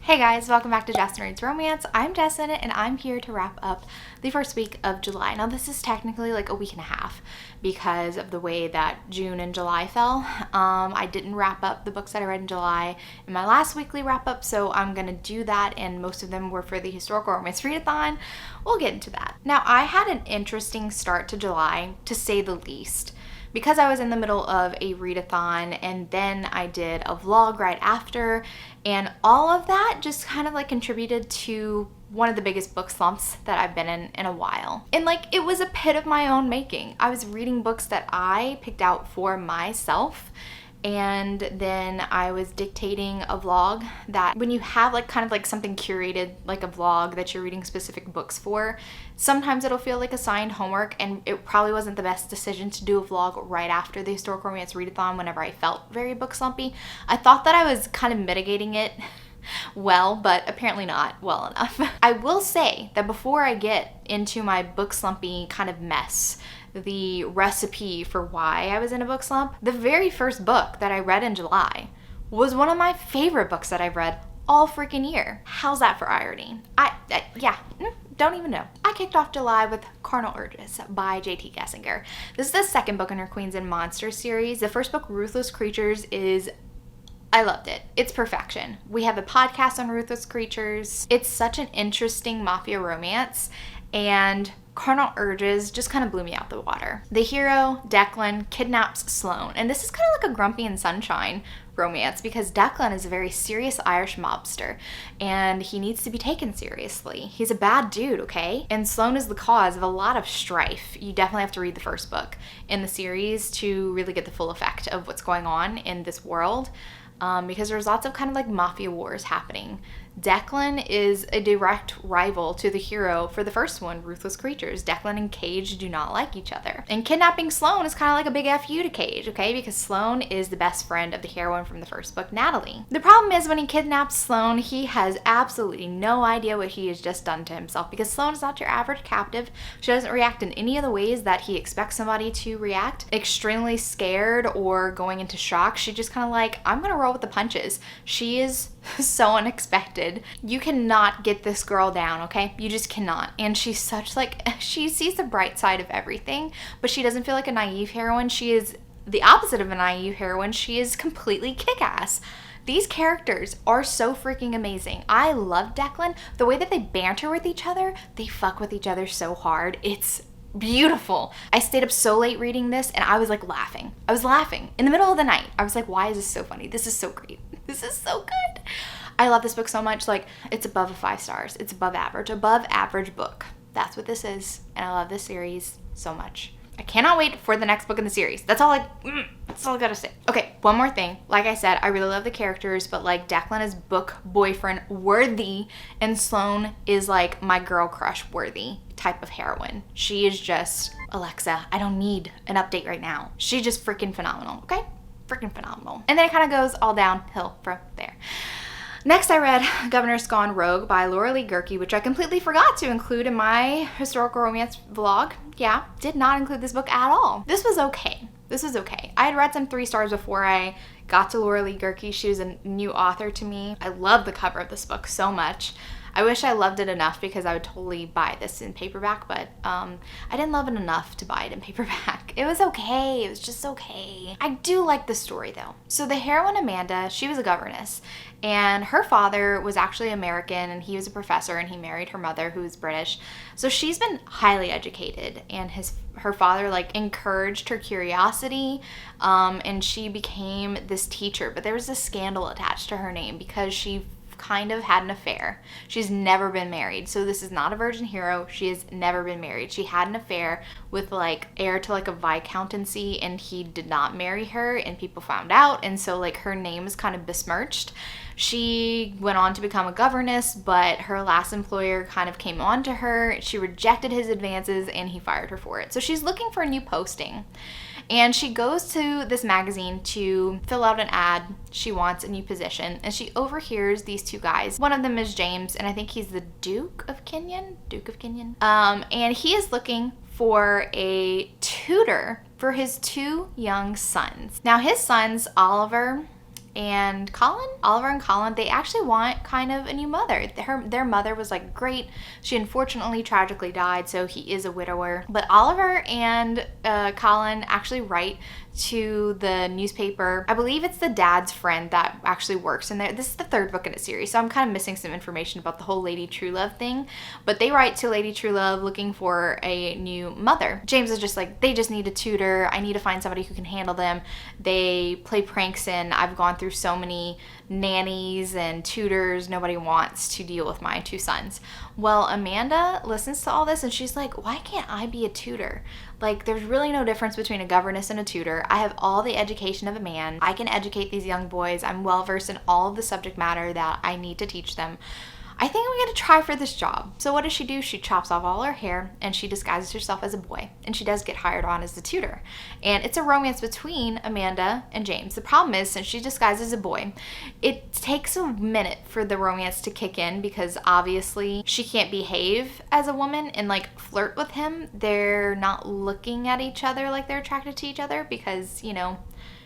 Hey guys, welcome back to Jess Reads Romance. I'm Jessin and I'm here to wrap up the first week of July. Now this is technically like a week and a half because of the way that June and July fell. I didn't wrap up the books that I read in July in my last weekly wrap up, so I'm gonna do that, and most of them were for the Historical Romance Readathon. We'll get into that. Now I had an interesting start to July, to say the least, because I was in the middle of a readathon and then I did a vlog right after, and all of that just kind of like contributed to one of the biggest book slumps that I've been in a while. And like, it was a pit of my own making. I was reading books that I picked out for myself, and then I was dictating a vlog that when you have like kind of like something curated, like a vlog that you're reading specific books for, sometimes it'll feel like assigned homework, and it probably wasn't the best decision to do a vlog right after the Historical Romance Readathon whenever I felt very book slumpy. I thought that I was kind of mitigating it well, but apparently not well enough. I will say that before I get into my book slumpy kind of mess, the recipe for why I was in a book slump, the very first book that I read in July was one of my favorite books that I've read all freaking year. How's that for irony? Don't even know. I kicked off July with Cardinal Urges by J.T. Gessinger. This is the second book in her Queens and Monsters series. The first book, Ruthless Creatures, I loved it. It's perfection. We have a podcast on Ruthless Creatures. It's such an interesting mafia romance, and Cardinal Urges just kind of blew me out the water. The hero, Declan, kidnaps Sloane, and this is kind of like a Grumpy and Sunshine romance because Declan is a very serious Irish mobster and he needs to be taken seriously. He's a bad dude, okay? And Sloane is the cause of a lot of strife. You definitely have to read the first book in the series to really get the full effect of what's going on in this world, because there's lots of kind of like mafia wars happening. Declan is a direct rival to the hero for the first one, Ruthless Creatures. Declan and Cage do not like each other. And kidnapping Sloane is kind of like a big F you to Cage, okay? Because Sloane is the best friend of the heroine from the first book, Natalie. The problem is when he kidnaps Sloane, he has absolutely no idea what he has just done to himself, because Sloane is not your average captive. She doesn't react in any of the ways that he expects somebody to react. Extremely scared or going into shock. She just kind of like, I'm gonna roll with the punches. She is so unexpected. You cannot get this girl down, okay? You just cannot. And she's such like, she sees the bright side of everything, but she doesn't feel like a naive heroine. She is the opposite of a naive heroine. She is completely kick-ass. These characters are so freaking amazing. I love Declan. The way that they banter with each other, they fuck with each other so hard. It's beautiful. I stayed up so late reading this and I was like laughing. I was laughing in the middle of the night. I was like, why is this so funny? This is so great. This is so good. I love this book so much. Like, it's above 5 stars. It's above average book. That's what this is. And I love this series so much. I cannot wait for the next book in the series. That's all I gotta say. Okay, one more thing. Like I said, I really love the characters, but like Declan is book boyfriend worthy, and Sloane is like my girl crush worthy type of heroine. She is just, Alexa, I don't need an update right now. She's just freaking phenomenal, okay? Freaking phenomenal. And then it kind of goes all downhill from there. Next, I read Governor Scone Rogue by Laura Lee Gerke, which I completely forgot to include in my historical romance vlog. Yeah, did not include this book at all. This was okay. This was okay. I had read some 3 stars before I got to Laura Lee Gerke. She was a new author to me. I love the cover of this book so much. I wish I loved it enough because I would totally buy this in paperback, but I didn't love it enough to buy it in paperback. It was okay. It was just okay. I do like the story though. So the heroine Amanda, she was a governess, and her father was actually American and he was a professor, and he married her mother who was British. So she's been highly educated, and her father like encouraged her curiosity, and she became this teacher, but there was a scandal attached to her name because she kind of had an affair. She's never been married. So this is not a virgin hero. She has never been married. She had an affair with like heir to like a viscountcy, and he did not marry her, and people found out, and so like her name is kind of besmirched. She went on to become a governess, but her last employer kind of came on to her. She rejected his advances and he fired her for it. So she's looking for a new posting. And she goes to this magazine to fill out an ad. She wants a new position, and she overhears these 2 guys. One of them is James, and I think he's the Duke of Kenyon. And he is looking for a tutor for his 2 young sons. Now his sons, Oliver and Colin, Oliver and Colin, they actually want kind of a new mother. Their mother was like great. She unfortunately tragically died, so he is a widower. But Oliver and Colin actually write to the newspaper. I believe it's the dad's friend that actually works in there. This is the third book in a series, so I'm kind of missing some information about the whole Lady Truelove thing. But they write to Lady Truelove looking for a new mother. James is just like, they just need a tutor. I need to find somebody who can handle them. They play pranks, and I've gone through so many nannies and tutors. Nobody wants to deal with my two sons. Well, Amanda listens to all this and she's like, why can't I be a tutor? Like, there's really no difference between a governess and a tutor. I have all the education of a man. I can educate these young boys. I'm well versed in all of the subject matter that I need to teach them. I think I'm going to try for this job. So what does she do? She chops off all her hair and she disguises herself as a boy. And she does get hired on as the tutor. And it's a romance between Amanda and James. The problem is, since she disguises as a boy, it takes a minute for the romance to kick in because obviously she can't behave as a woman and like flirt with him. They're not looking at each other like they're attracted to each other because, you know,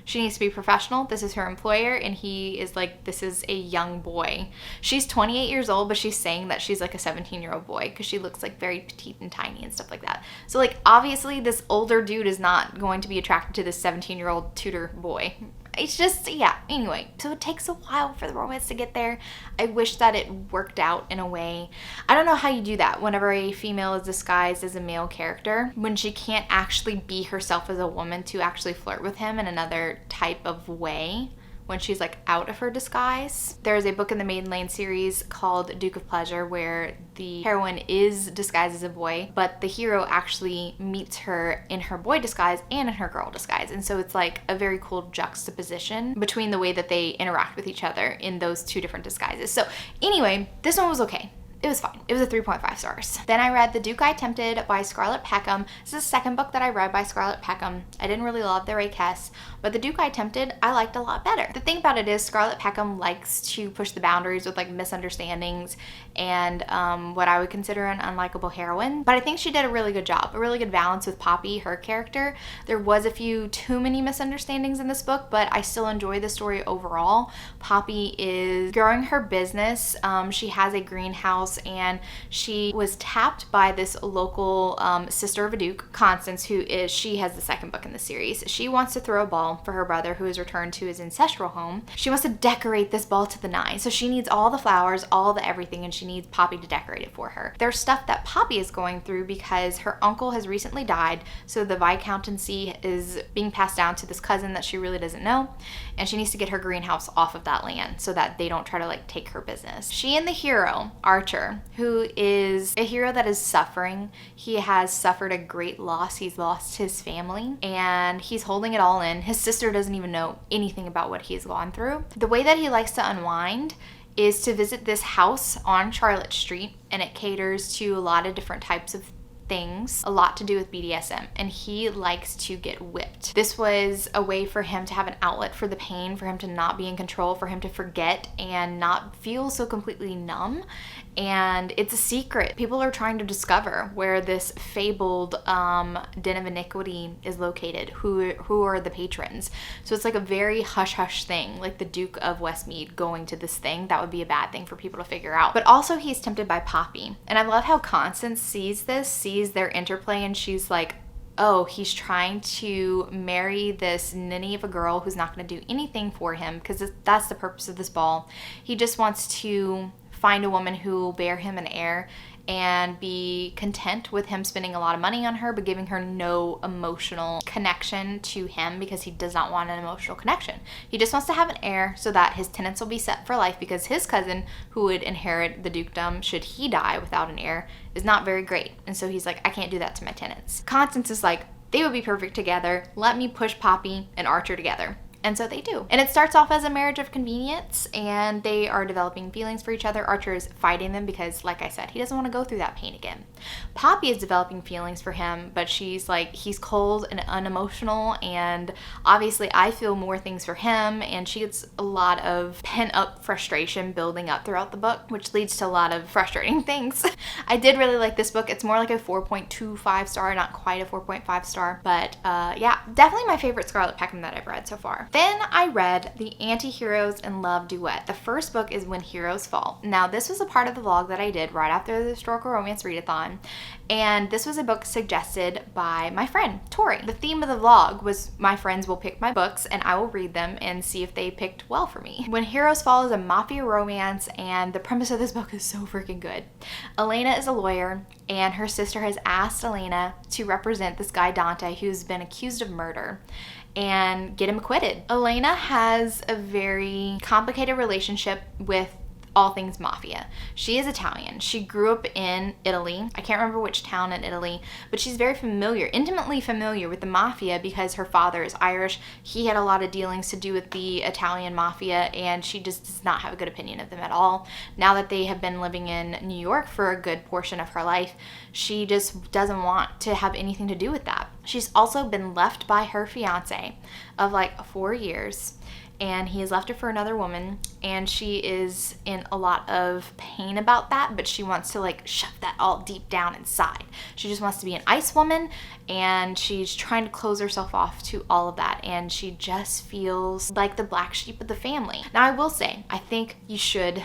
she needs to be professional. This is her employer, and he is like, this is a young boy. She's 28 years old, but she's saying that she's like a 17-year-old boy because she looks like very petite and tiny and stuff like that. So like, obviously this older dude is not going to be attracted to this 17-year-old tutor boy. It's just, yeah, anyway. So it takes a while for the romance to get there. I wish that it worked out in a way. I don't know how you do that whenever a female is disguised as a male character, when she can't actually be herself as a woman to actually flirt with him in another type of way. When she's like out of her disguise. There's a book in the Maiden Lane series called Duke of Pleasure where the heroine is disguised as a boy, but the hero actually meets her in her boy disguise and in her girl disguise. And so it's like a very cool juxtaposition between the way that they interact with each other in those two different disguises. So anyway, this one was okay. It was fine. It was a 3.5 stars. Then I read The Duke I Tempted by Scarlett Peckham. This is the second book that I read by Scarlett Peckham. I didn't really love The Rakess, but The Duke I Tempted I liked a lot better. The thing about it is Scarlett Peckham likes to push the boundaries with like misunderstandings and what I would consider an unlikable heroine. But I think she did a really good job, a really good balance with Poppy, her character. There was a few too many misunderstandings in this book, but I still enjoy the story overall. Poppy is growing her business. She has a greenhouse, and she was tapped by this local sister of a duke, Constance, she has the second book in the series. She wants to throw a ball for her brother who has returned to his ancestral home. She wants to decorate this ball to the nines. So she needs all the flowers, all the everything, and she needs Poppy to decorate it for her. There's stuff that Poppy is going through because her uncle has recently died, so the viscountcy is being passed down to this cousin that she really doesn't know, and she needs to get her greenhouse off of that land so that they don't try to like take her business. She and the hero, Archer, who is a hero that is suffering. He has suffered a great loss. He's lost his family and he's holding it all in. His sister doesn't even know anything about what he's gone through. The way that he likes to unwind is to visit this house on Charlotte Street, and it caters to a lot of different types of things, a lot to do with BDSM, and he likes to get whipped. This was a way for him to have an outlet for the pain, for him to not be in control, for him to forget and not feel so completely numb. And it's a secret. People are trying to discover where this fabled den of iniquity is located, who are the patrons. So it's like a very hush-hush thing, like the Duke of Westmead going to this thing. That would be a bad thing for people to figure out. But also he's tempted by Poppy. And I love how Constance sees their interplay, and she's like, oh, he's trying to marry this ninny of a girl who's not going to do anything for him, because that's the purpose of this ball. He just wants to find a woman who will bear him an heir and be content with him spending a lot of money on her but giving her no emotional connection to him, because he does not want an emotional connection. He just wants to have an heir so that his tenants will be set for life, because his cousin, who would inherit the dukedom should he die without an heir, is not very great. And so he's like, I can't do that to my tenants. Constance is like, they would be perfect together. Let me push Poppy and Archer together. And so they do. And it starts off as a marriage of convenience, and they are developing feelings for each other. Archer is fighting them because, like I said, he doesn't want to go through that pain again. Poppy is developing feelings for him, but she's like, he's cold and unemotional, and obviously I feel more things for him, and she gets a lot of pent-up frustration building up throughout the book, which leads to a lot of frustrating things. I did really like this book. It's more like a 4.25 star, not quite a 4.5 star, but yeah, definitely my favorite Scarlett Peckham that I've read so far. Then I read The Anti-Heroes in Love Duet. The first book is When Heroes Fall. Now, this was a part of the vlog that I did right after the historical romance readathon, and this was a book suggested by my friend, Tori. The theme of the vlog was my friends will pick my books and I will read them and see if they picked well for me. When Heroes Fall is a mafia romance, and the premise of this book is so freaking good. Elena is a lawyer, and her sister has asked Elena to represent this guy Dante who's been accused of murder and get him acquitted. Elena has a very complicated relationship with all things mafia. She is Italian. She grew up in Italy. I can't remember which town in Italy, but she's very familiar, intimately familiar with the mafia because her father is Irish. He had a lot of dealings to do with the Italian mafia, and she just does not have a good opinion of them at all. Now that they have been living in New York for a good portion of her life, she just doesn't want to have anything to do with that. She's also been left by her fiance of like 4 years, and he has left her for another woman, and she is in a lot of pain about that, but she wants to like shove that all deep down inside. She just wants to be an ice woman, and she's trying to close herself off to all of that, and she just feels like the black sheep of the family. Now, I will say, I think you should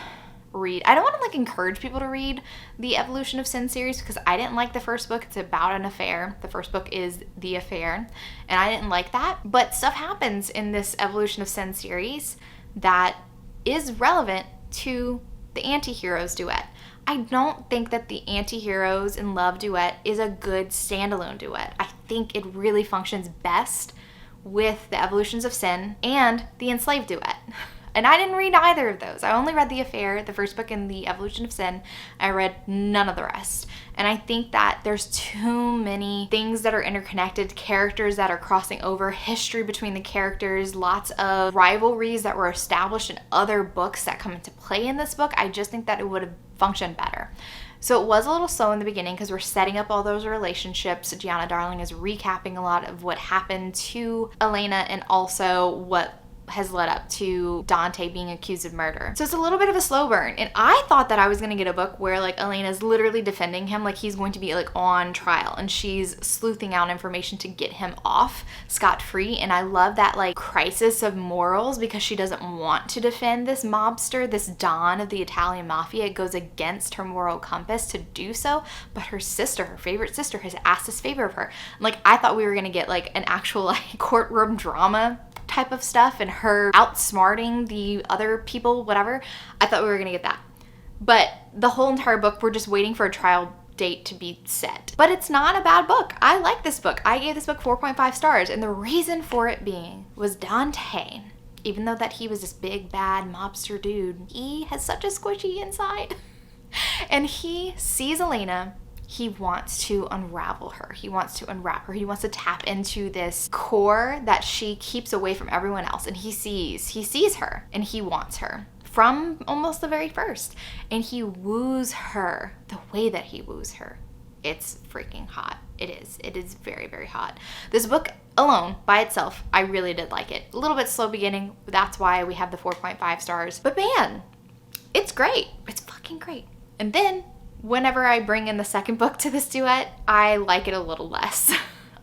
read. I don't want to like encourage people to read the Evolution of Sin series because I didn't like the first book. It's about an affair. The first book is The Affair, and I didn't like that. But stuff happens in this Evolution of Sin series that is relevant to the Anti-Heroes duet. I don't think that the Anti-Heroes in Love duet is a good standalone duet. I think it really functions best with the Evolutions of Sin and the Enslaved duet. And I didn't read either of those. I only read The Affair, the first book, in the Evolution of Sin. I read none of the rest. And I think that there's too many things that are interconnected, characters that are crossing over, history between the characters, lots of rivalries that were established in other books that come into play in this book. I just think that it would have functioned better. So it was a little slow in the beginning because we're setting up all those relationships. Gianna Darling is recapping a lot of what happened to Elena and also what has led up to Dante being accused of murder. So it's a little bit of a slow burn. And I thought that I was gonna get a book where like Elena's literally defending him, like he's going to be like on trial and she's sleuthing out information to get him off scot-free. And I love that like crisis of morals because she doesn't want to defend this mobster, this Don of the Italian mafia. It goes against her moral compass to do so, but her sister, her favorite sister, has asked this favor of her. Like I thought we were gonna get like an actual like courtroom drama type of stuff and her outsmarting the other people, whatever. I thought we were gonna get that. But the whole entire book, we're just waiting for a trial date to be set. But it's not a bad book. I like this book. I gave this book 4.5 stars, and the reason for it being was Dante. Even though that he was this big bad mobster dude, he has such a squishy inside. And he sees Elena. He wants to unravel her. He wants to unwrap her. He wants to tap into this core that she keeps away from everyone else. And he sees her and he wants her from almost the very first. And he woos her the way that he woos her. It's freaking hot. It is. It is very, very hot. This book alone, by itself, I really did like it. A little bit slow beginning. That's why we have the 4.5 stars. But man, it's great. It's fucking great. And then whenever I bring in the second book to this duet, I like it a little less,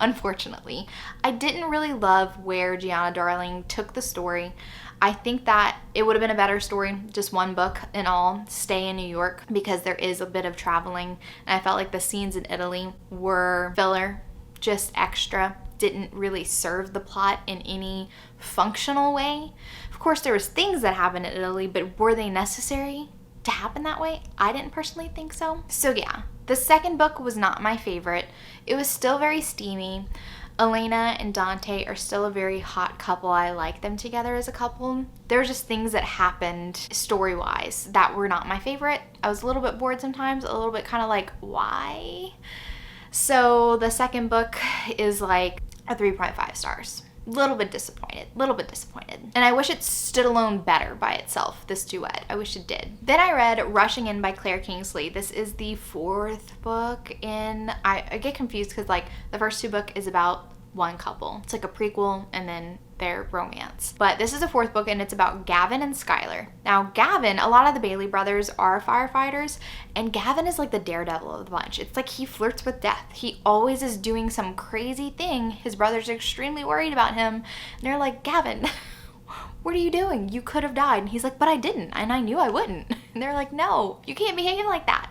unfortunately. I didn't really love where Gianna Darling took the story. I think that it would have been a better story, just one book in all, stay in New York, because there is a bit of traveling. And I felt like the scenes in Italy were filler, just extra, didn't really serve the plot in any functional way. Of course, there was things that happened in Italy, but were they necessary to happen that way? I didn't personally think so. So yeah, the second book was not my favorite. It was still very steamy. Elena and Dante are still a very hot couple. I like them together as a couple. There were just things that happened story-wise that were not my favorite. I was a little bit bored sometimes, a little bit kind of like, why? So the second book is like a 3.5 stars. Little bit disappointed. And I wish it stood alone better by itself, this duet. I wish it did. Then I read Rushing In by Claire Kingsley. This is the fourth book in, I get confused because like the first two books is about one couple. It's like a prequel and then their romance. But this is the fourth book and it's about Gavin and Skylar. Now Gavin, a lot of the Bailey brothers are firefighters and Gavin is like the daredevil of the bunch. It's like he flirts with death. He always is doing some crazy thing. His brothers are extremely worried about him and they're like, Gavin, what are you doing? You could have died. And he's like, but I didn't, and I knew I wouldn't. And they're like, no, you can't behave like that.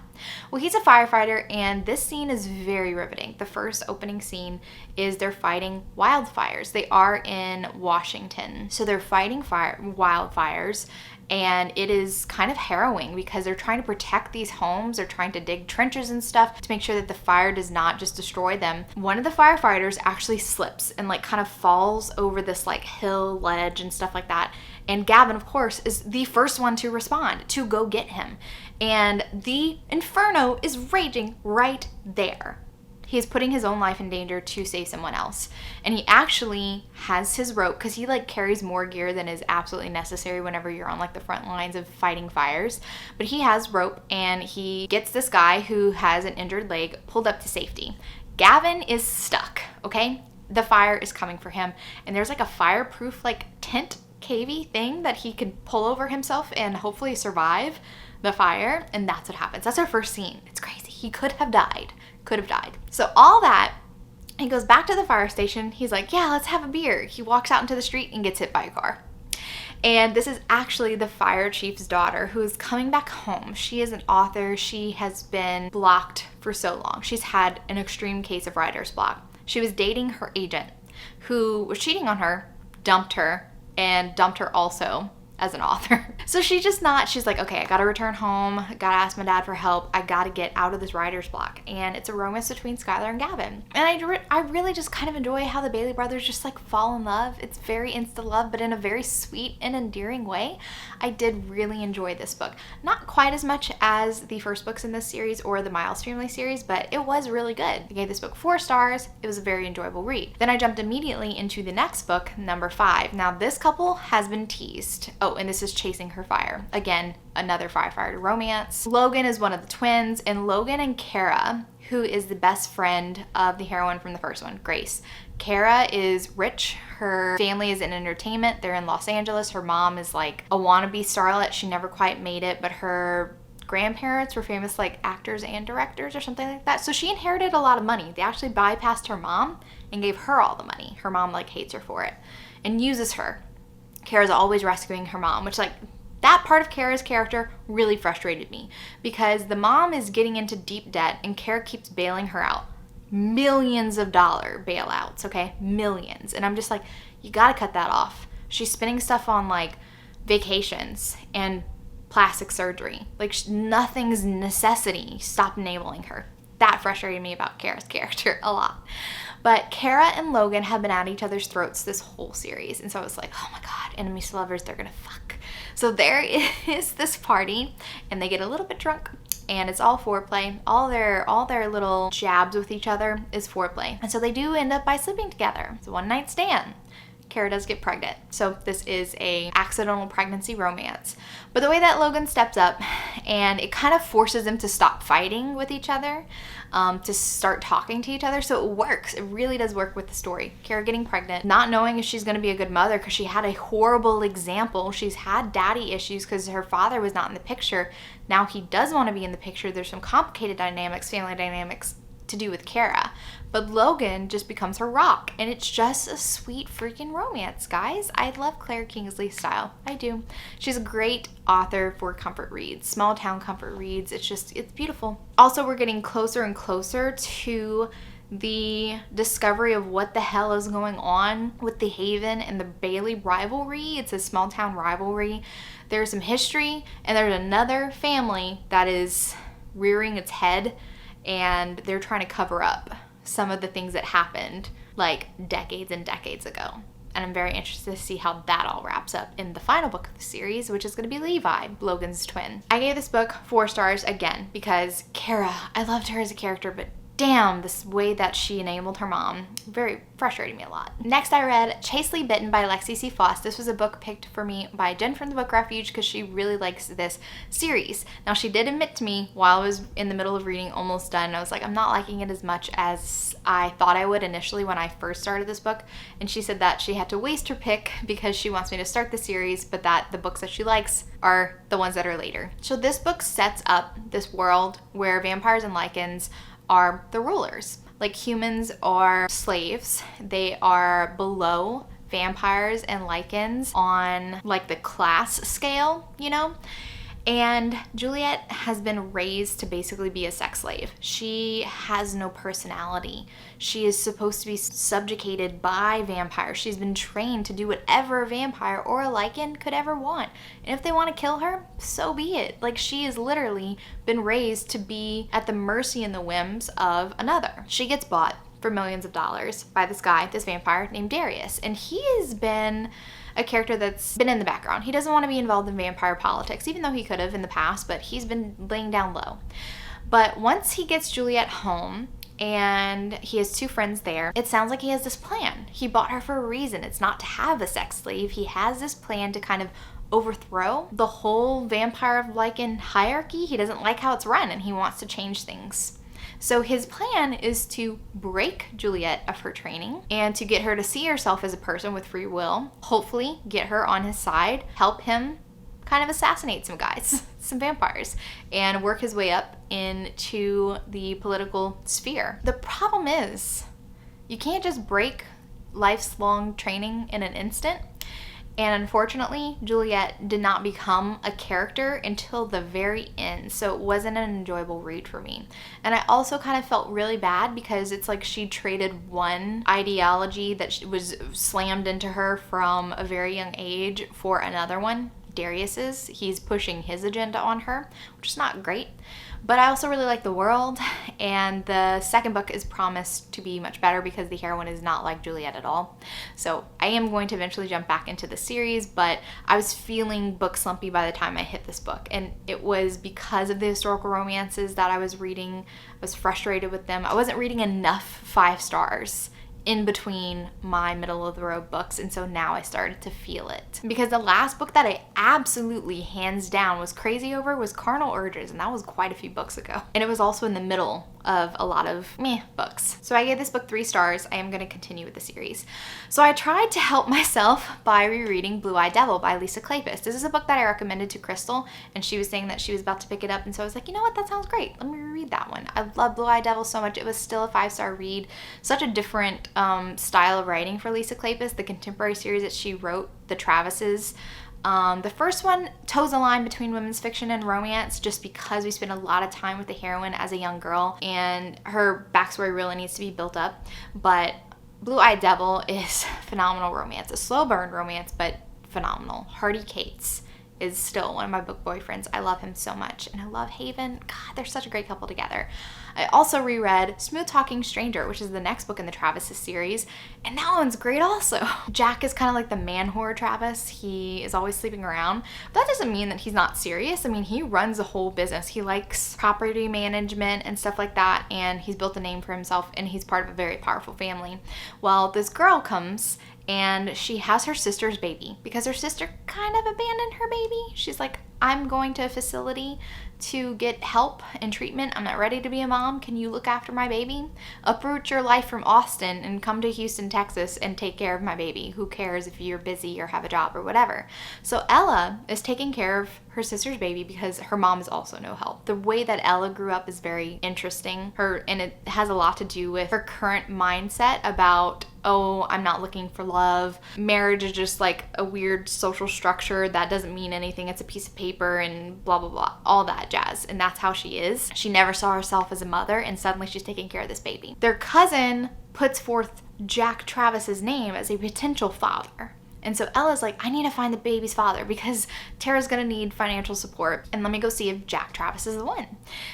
Well, he's a firefighter, and this scene is very riveting. The first opening scene is they're fighting wildfires. They are in Washington, so they're fighting wildfires, and it is kind of harrowing because they're trying to protect these homes. They're trying to dig trenches and stuff to make sure that the fire does not just destroy them. One of the firefighters actually slips and like kind of falls over this like hill ledge and stuff like that. And Gavin, of course, is the first one to respond to go get him. And the inferno is raging right there. He is putting his own life in danger to save someone else. And he actually has his rope, because he like carries more gear than is absolutely necessary whenever you're on like the front lines of fighting fires. But he has rope, and he gets this guy who has an injured leg pulled up to safety. Gavin is stuck, okay? The fire is coming for him, and there's like a fireproof like tent cavey thing that he could pull over himself and hopefully survive the fire. And that's what happens. That's our first scene. It's crazy. He could have died. So all that, he goes back to the fire station. He's like, yeah, let's have a beer. He walks out into the street and gets hit by a car. And this is actually the fire chief's daughter who is coming back home. She is an author. She has been blocked for so long. She's had an extreme case of writer's block. She was dating her agent, who was cheating on her, dumped her also as an author. So she's like, okay, I gotta return home, gotta ask my dad for help, I gotta get out of this writer's block. And it's a romance between Skylar and Gavin. And I really just kind of enjoy how the Bailey brothers just like fall in love. It's very insta love, but in a very sweet and endearing way. I did really enjoy this book. Not quite as much as the first books in this series or the Miles family series, but it was really good. I gave this book 4 stars. It was a very enjoyable read. Then I jumped immediately into the next book, number 5. Now this couple has been teased. Oh, and this is Chasing Her Fire. Again, another firefighter romance. Logan is one of the twins, and Logan and Kara, who is the best friend of the heroine from the first one, Grace. Kara is rich. Her family is in entertainment. They're in Los Angeles. Her mom is like a wannabe starlet. She never quite made it, but her grandparents were famous like actors and directors or something like that. So she inherited a lot of money. They actually bypassed her mom and gave her all the money. Her mom like hates her for it and uses her. Kara's always rescuing her mom, which like that part of Kara's character really frustrated me because the mom is getting into deep debt and Kara keeps bailing her out. Millions of dollar bailouts, okay? Millions. And I'm just like, you gotta cut that off. She's spending stuff on like vacations and plastic surgery. Like nothing's necessity. Stop enabling her. That frustrated me about Kara's character a lot. But Kara and Logan have been at each other's throats this whole series. And so I was like, oh my God, enemies to lovers, they're gonna fuck. So there is this party and they get a little bit drunk and it's all foreplay. All their little jabs with each other is foreplay. And so they do end up by sleeping together. It's a one-night stand. Kara does get pregnant. So this is a accidental pregnancy romance. But the way that Logan steps up and it kind of forces them to stop fighting with each other, to start talking to each other. So it works. It really does work with the story. Kara getting pregnant, not knowing if she's going to be a good mother because she had a horrible example. She's had daddy issues because her father was not in the picture. Now he does want to be in the picture. There's some complicated dynamics, family dynamics to do with Kara. But Logan just becomes her rock, and it's just a sweet freaking romance, guys. I love Claire Kingsley's style. I do. She's a great author for comfort reads, small town comfort reads. It's beautiful. Also, we're getting closer and closer to the discovery of what the hell is going on with the Haven and the Bailey rivalry. It's a small town rivalry. There's some history, and there's another family that is rearing its head, and they're trying to cover up some of the things that happened like decades and decades ago. And I'm very interested to see how that all wraps up in the final book of the series, which is going to be Levi, Logan's twin. I gave this book 4 stars again because Kara, I loved her as a character, but damn, this way that she enabled her mom very frustrated me a lot. Next, I read Chastely Bitten by Lexi C. Foss. This was a book picked for me by Jen from the Book Refuge because she really likes this series. Now, she did admit to me while I was in the middle of reading, almost done, I was like, I'm not liking it as much as I thought I would initially when I first started this book. And she said that she had to waste her pick because she wants me to start the series, but that the books that she likes are the ones that are later. So this book sets up this world where vampires and lichens are the rulers. Like humans are slaves. They are below vampires and lichens on like the class scale, you know? And Juliet has been raised to basically be a sex slave. She has no personality. She is supposed to be subjugated by vampires. She's been trained to do whatever a vampire or a lichen could ever want. And if they want to kill her, so be it. Like, she has literally been raised to be at the mercy and the whims of another. She gets bought for millions of dollars by this guy, this vampire named Darius. And he has been a character that's been in the background. He doesn't want to be involved in vampire politics, even though he could have in the past, but he's been laying down low. But once he gets Juliet home and he has 2 friends there, it sounds like he has this plan. He bought her for a reason. It's not to have a sex slave. He has this plan to kind of overthrow the whole vampire lichen hierarchy. He doesn't like how it's run and he wants to change things. So his plan is to break Juliet of her training and to get her to see herself as a person with free will, hopefully get her on his side, help him kind of assassinate some guys, some vampires, and work his way up into the political sphere. The problem is, you can't just break life's long training in an instant. And unfortunately, Juliet did not become a character until the very end, so it wasn't an enjoyable read for me. And I also kind of felt really bad because it's like she traded one ideology that was slammed into her from a very young age for another one, Darius's. He's pushing his agenda on her, which is not great. But I also really like the world, and the second book is promised to be much better because the heroine is not like Juliet at all. So I am going to eventually jump back into the series, but I was feeling book slumpy by the time I hit this book, and it was because of the historical romances that I was reading. I was frustrated with them. I wasn't reading enough 5 stars in between my middle of the road books, and so now I started to feel it. Because the last book that I absolutely hands down was crazy over was Cardinal Urges, and that was quite a few books ago. And it was also in the middle of a lot of meh books. So I gave this book 3 stars. I am going to continue with the series. So I tried to help myself by rereading Blue-Eyed Devil by Lisa Kleypas. This is a book that I recommended to Crystal, and she was saying that she was about to pick it up, and so I was like, you know what, that sounds great. Let me reread that one. I love Blue-Eyed Devil so much. It was still a 5-star read. Such a different style of writing for Lisa Kleypas. The contemporary series that she wrote, The Travises, the first one toes a line between women's fiction and romance just because we spend a lot of time with the heroine as a young girl and her backstory really needs to be built up. But Blue-Eyed Devil is phenomenal romance, a slow burn romance, but phenomenal. Hardy Cates is still one of my book boyfriends. I love him so much. And I love Haven. God, they're such a great couple together. I also reread Smooth Talking Stranger, which is the next book in the Travises series, and that one's great also. Jack is kind of like the man whore Travis. He is always sleeping around. But that doesn't mean that he's not serious. I mean, he runs a whole business. He likes property management and stuff like that, and he's built a name for himself, and he's part of a very powerful family. Well, this girl comes and she has her sister's baby because her sister kind of abandoned her baby. She's like, I'm going to a facility to get help and treatment. I'm not ready to be a mom. Can you look after my baby? Uproot your life from Austin and come to Houston, Texas and take care of my baby. Who cares if you're busy or have a job or whatever? So Ella is taking care of her sister's baby because her mom is also no help. The way that Ella grew up is very interesting. And it has a lot to do with her current mindset about, oh, I'm not looking for love. Marriage is just like a weird social structure that doesn't mean anything. It's a piece of paper and blah, blah, blah, all that jazz. And that's how she is. She never saw herself as a mother, and suddenly she's taking care of this baby. Their cousin puts forth Jack Travis's name as a potential father. And so Ella's like, I need to find the baby's father because Tara's gonna need financial support, and let me go see if Jack Travis is the one.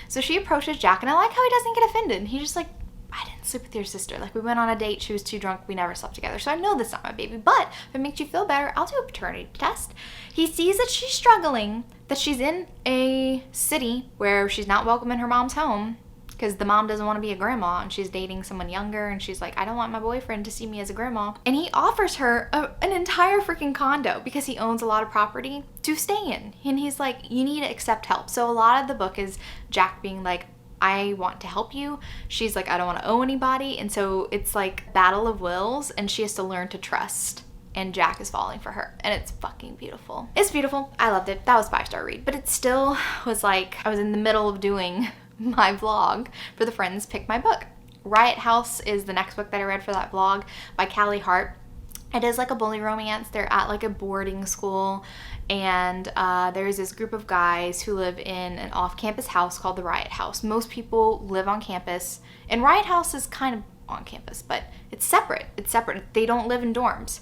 So she approaches Jack, and I like how he doesn't get offended. He's just like, I didn't sleep with your sister. Like, we went on a date, she was too drunk, we never slept together. So I know that's not my baby, but if it makes you feel better, I'll do a paternity test. He sees that she's struggling, that she's in a city where she's not welcome in her mom's home because the mom doesn't want to be a grandma and she's dating someone younger, and she's like, I don't want my boyfriend to see me as a grandma. And he offers her an entire freaking condo because he owns a lot of property to stay in. And he's like, you need to accept help. So a lot of the book is Jack being like, I want to help you. She's like, I don't want to owe anybody. And so it's like battle of wills, and she has to learn to trust. And Jack is falling for her, and it's fucking beautiful. It's beautiful. I loved it. That was a 5-star read, but it still was like, I was in the middle of doing my vlog for the Friends Pick My Book. Riot House is the next book that I read for that vlog by Callie Hart. It is like a bully romance. They're at like a boarding school, and there's this group of guys who live in an off-campus house called the Riot House. Most people live on campus, and Riot House is kind of on campus, but it's separate. It's separate. They don't live in dorms.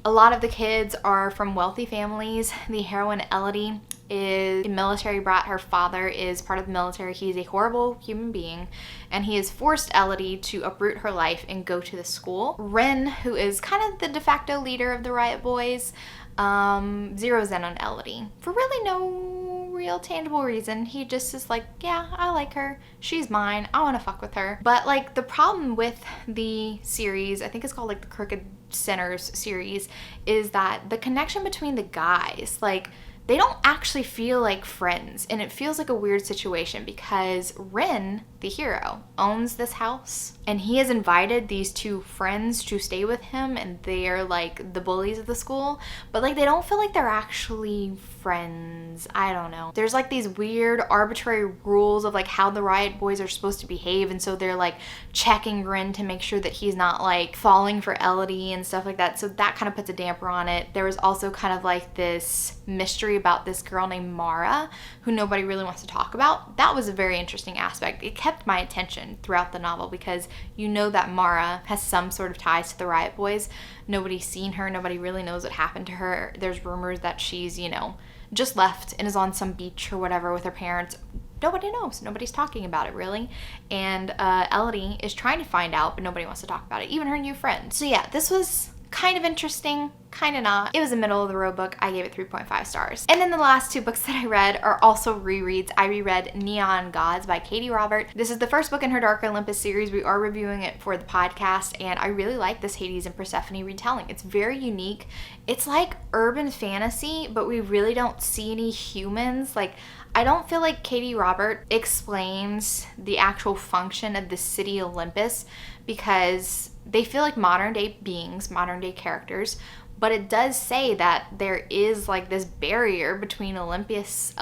A lot of the kids are from wealthy families. The heroine, Elodie, is a military brat. Her father is part of the military. He's a horrible human being, and he has forced Elodie to uproot her life and go to the school. Ren, who is kind of the de facto leader of the Riot Boys, zeroes in on Elodie for really no real tangible reason. He just is like, yeah, I like her. She's mine. I want to fuck with her. But like the problem with the series, I think it's called like the Crooked Sinners series, is that the connection between the guys, like, they don't actually feel like friends, and it feels like a weird situation because Ren, the hero, owns this house, and he has invited these two friends to stay with him, and they're like the bullies of the school, but like they don't feel like they're actually friends. I don't know. There's like these weird arbitrary rules of like how the Riot Boys are supposed to behave, and so they're like checking Ren to make sure that he's not like falling for Elodie and stuff like that, so that kind of puts a damper on it. There was also kind of like this mystery about this girl named Mara who nobody really wants to talk about. That was a very interesting aspect. It kept my attention throughout the novel because you know that Mara has some sort of ties to the Riot Boys. Nobody's seen her. Nobody really knows what happened to her. There's rumors that she's, you know, just left and is on some beach or whatever with her parents. Nobody knows. Nobody's talking about it really. And Elodie is trying to find out, but nobody wants to talk about it, even her new friend. So yeah, this was kind of interesting, kind of not. It was a middle of the road book. I gave it 3.5 stars. And then the last two books that I read are also rereads. I reread Neon Gods by Katie Robert. This is the first book in her Dark Olympus series. We are reviewing it for the podcast, and I really like this Hades and Persephone retelling. It's very unique. It's like urban fantasy, but we really don't see any humans. Like, I don't feel like Katie Robert explains the actual function of the city Olympus because they feel like modern day beings, modern day characters, but it does say that there is like this barrier between Olympus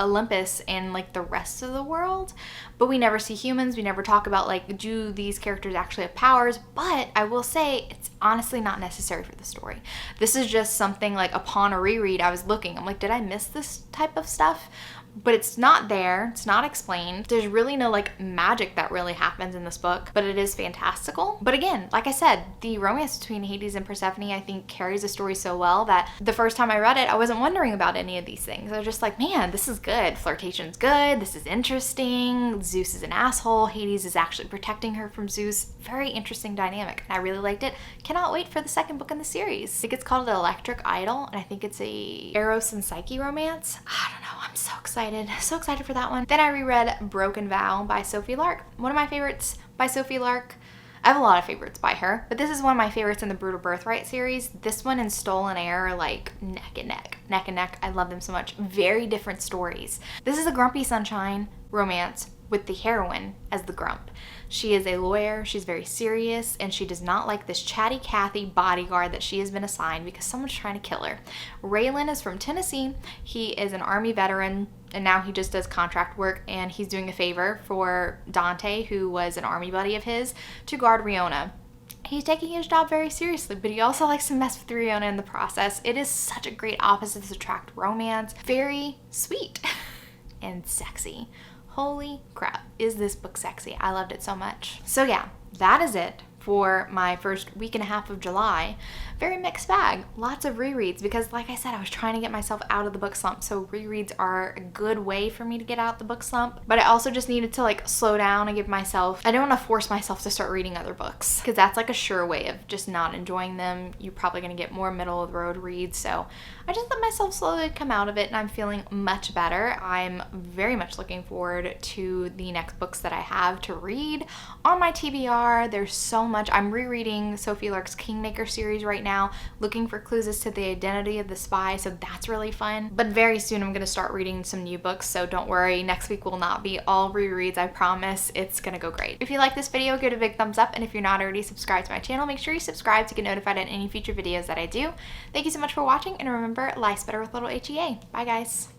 and like the rest of the world, but we never see humans. We never talk about like, do these characters actually have powers? But I will say it's honestly not necessary for the story. This is just something like upon a reread, I was looking, I'm like, did I miss this type of stuff? But it's not there. It's not explained. There's really no like magic that really happens in this book, but it is fantastical. But again, like I said, the romance between Hades and Persephone, I think, carries the story so well that the first time I read it, I wasn't wondering about any of these things. I was just like, man, this is good. Flirtation's good. This is interesting. Zeus is an asshole. Hades is actually protecting her from Zeus. Very interesting dynamic. And I really liked it. Cannot wait for the second book in the series. I think it's called Electric Idol, and I think it's a Eros and Psyche romance. I don't know. I'm so excited. So excited for that one. Then I reread Broken Vow by Sophie Lark. One of my favorites by Sophie Lark. I have a lot of favorites by her, but this is one of my favorites in the Brutal Birthright series. This one and Stolen Air are like neck and neck. I love them so much. Very different stories. This is a Grumpy Sunshine romance with the heroine as the grump. She is a lawyer, she's very serious, and she does not like this chatty Cathy bodyguard that she has been assigned because someone's trying to kill her. Raylan is from Tennessee. He is an Army veteran, and now he just does contract work, and he's doing a favor for Dante, who was an Army buddy of his, to guard Riona. He's taking his job very seriously, but he also likes to mess with Riona in the process. It is such a great opposites attract romance. Very sweet and sexy. Holy crap, is this book sexy? I loved it so much. So yeah, that is it for my first week and a half of July. Very mixed bag. Lots of rereads because, like I said, I was trying to get myself out of the book slump. So rereads are a good way for me to get out the book slump. But I also just needed to like slow down and give myself, I don't want to force myself to start reading other books because that's like a sure way of just not enjoying them. You're probably going to get more middle of the road reads. So I just let myself slowly come out of it, and I'm feeling much better. I'm very much looking forward to the next books that I have to read on my TBR. There's so much. I'm rereading Sophie Lark's Kingmaker series right now, looking for clues as to the identity of the spy, so that's really fun. But very soon I'm going to start reading some new books, so don't worry, next week will not be all rereads, I promise. It's going to go great. If you like this video, give it a big thumbs up, and if you're not already subscribed to my channel, make sure you subscribe to get notified on any future videos that I do. Thank you so much for watching, and remember, life's better with little HEA. Bye guys.